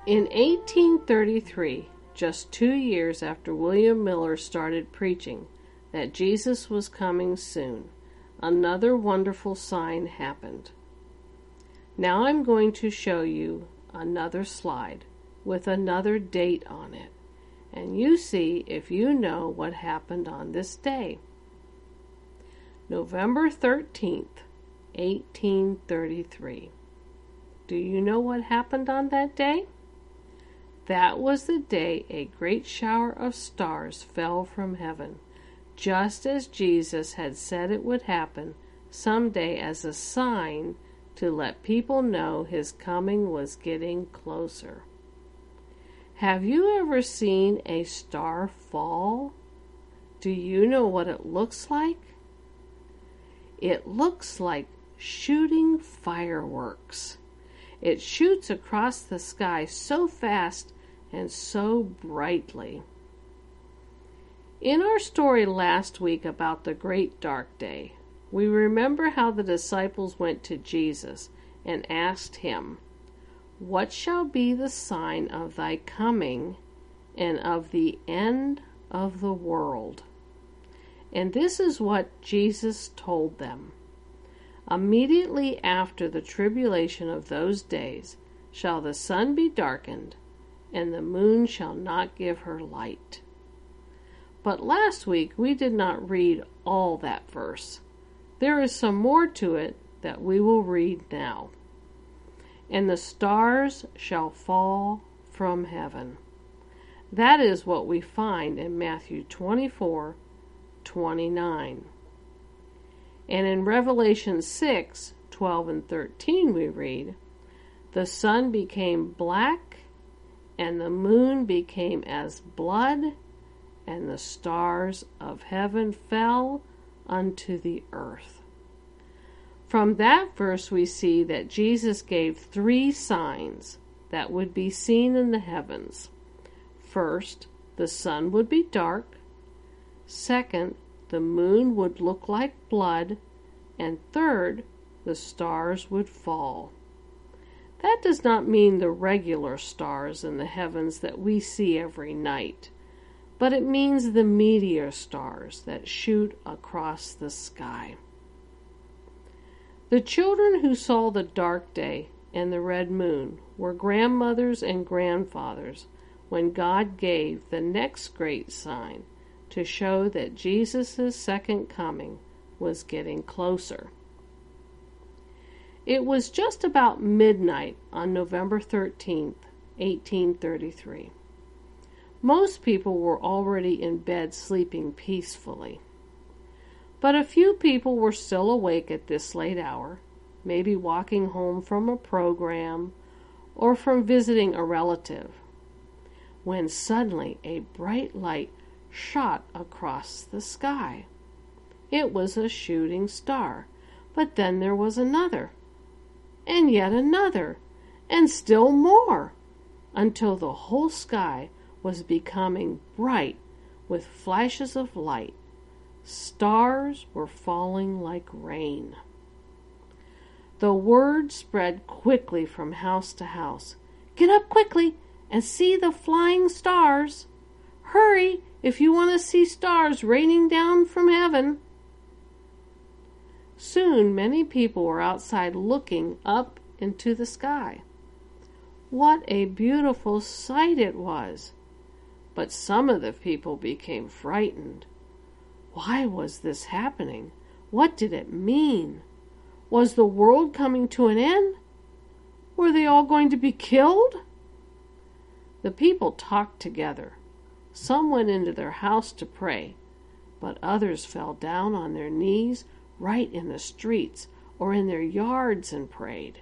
In 1833, just 2 years after William Miller started preaching that Jesus was coming soon, another wonderful sign happened. Now I'm going to show you another slide with another date on it, and you see if you know what happened on this day. November 13th, 1833. Do you know what happened on that day? That was the day a great shower of stars fell from heaven, just as Jesus had said it would happen someday as a sign to let people know his coming was getting closer. Have you ever seen a star fall? Do you know what it looks like? It looks like shooting fireworks. It shoots across the sky so fast and so brightly. In our story last week about the great dark day, we remember how the disciples went to Jesus and asked him, "What shall be the sign of thy coming and of the end of the world?" And this is what Jesus told them. Immediately after the tribulation of those days shall the sun be darkened, and the moon shall not give her light. But last week we did not read all that verse. There is some more to it that we will read now. And the stars shall fall from heaven. That is what we find in Matthew 24:29. And in Revelation 6:12 and 13 we read, "The sun became black, and the moon became as blood, and the stars of heaven fell unto the earth." From that verse we see that Jesus gave 3 signs that would be seen in the heavens. First, the sun would be dark. Second, the moon would look like blood. And third, the stars would fall. That does not mean the regular stars in the heavens that we see every night, but it means the meteor stars that shoot across the sky. The children who saw the dark day and the red moon were grandmothers and grandfathers when God gave the next great sign to show that Jesus' second coming was getting closer. It was just about midnight on November 13th, 1833. Most people were already in bed sleeping peacefully. But a few people were still awake at this late hour, maybe walking home from a program or from visiting a relative, when suddenly a bright light shot across the sky. It was a shooting star, but then there was another, and yet another, and still more, until the whole sky was becoming bright with flashes of light. Stars were falling like rain. The word spread quickly from house to house. "Get up quickly and see the flying stars. Hurry if you want to see stars raining down from heaven." Soon many people were outside looking up into the sky. What a beautiful sight it was! But some of the people became frightened. Why was this happening? What did it mean? Was the world coming to an end? Were they all going to be killed? The people talked together. Some went into their house to pray, but others fell down on their knees right in the streets or in their yards and prayed.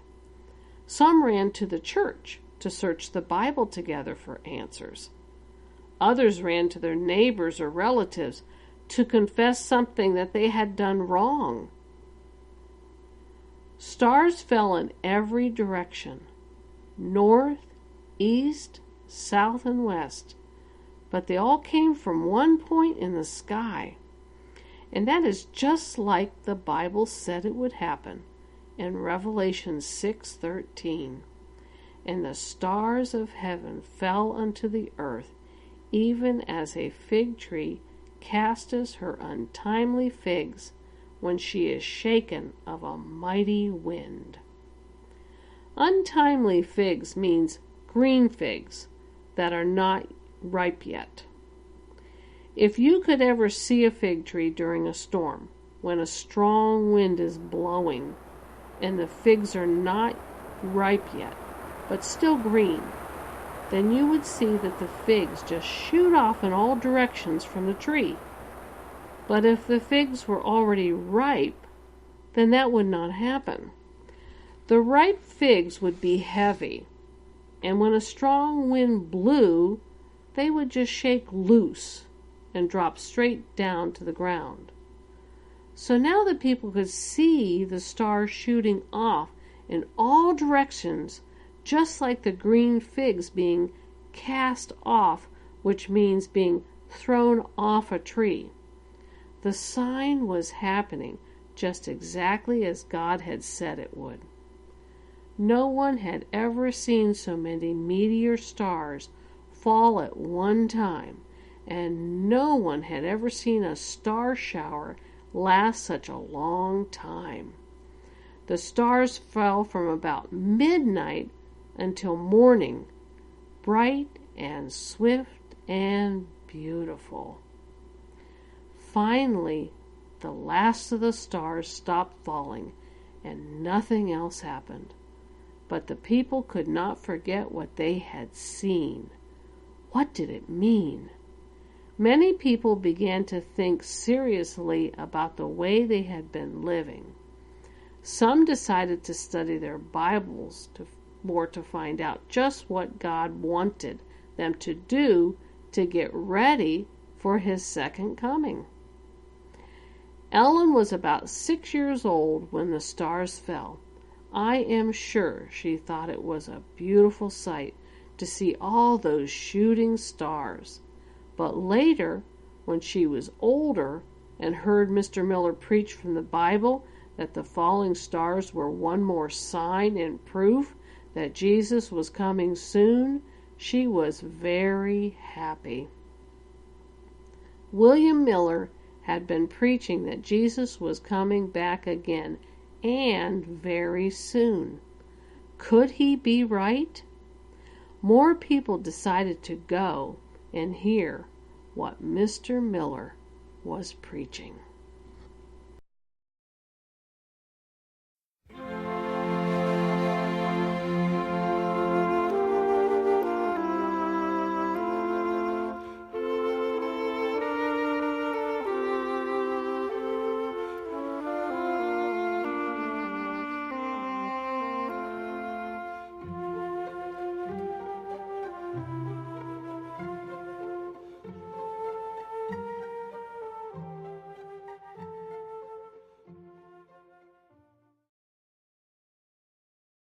Some ran to the church to search the Bible together for answers. Others ran to their neighbors or relatives to confess something that they had done wrong. Stars fell in every direction, north, east, south, and west, but they all came from one point in the sky. And that is just like the Bible said it would happen in Revelation 6:13. and the stars of heaven fell unto the earth, even as a fig tree casteth her untimely figs when she is shaken of a mighty wind. Untimely figs means green figs that are not ripe yet. If you could ever see a fig tree during a storm, when a strong wind is blowing and the figs are not ripe yet, but still green, then you would see that the figs just shoot off in all directions from the tree. But if the figs were already ripe, then that would not happen. The ripe figs would be heavy, and when a strong wind blew, they would just shake loose and drop straight down to the ground. So now the people could see the stars shooting off in all directions, just like the green figs being cast off, which means being thrown off a tree. The sign was happening just exactly as God had said it would. No one had ever seen so many meteor stars fall at one time, and no one had ever seen a star shower last such a long time. The stars fell from about midnight until morning, bright and swift and beautiful. Finally, the last of the stars stopped falling, and nothing else happened. But the people could not forget what they had seen. What did it mean? Many people began to think seriously about the way they had been living. Some decided to study their Bibles to find out just what God wanted them to do to get ready for His second coming. Ellen was about 6 years old when the stars fell. I am sure she thought it was a beautiful sight to see all those shooting stars. But later, when she was older and heard Mr. Miller preach from the Bible that the falling stars were one more sign and proof that Jesus was coming soon, she was very happy. William Miller had been preaching that Jesus was coming back again, and very soon. Could he be right? More people decided to go and hear what Mr. Miller was preaching.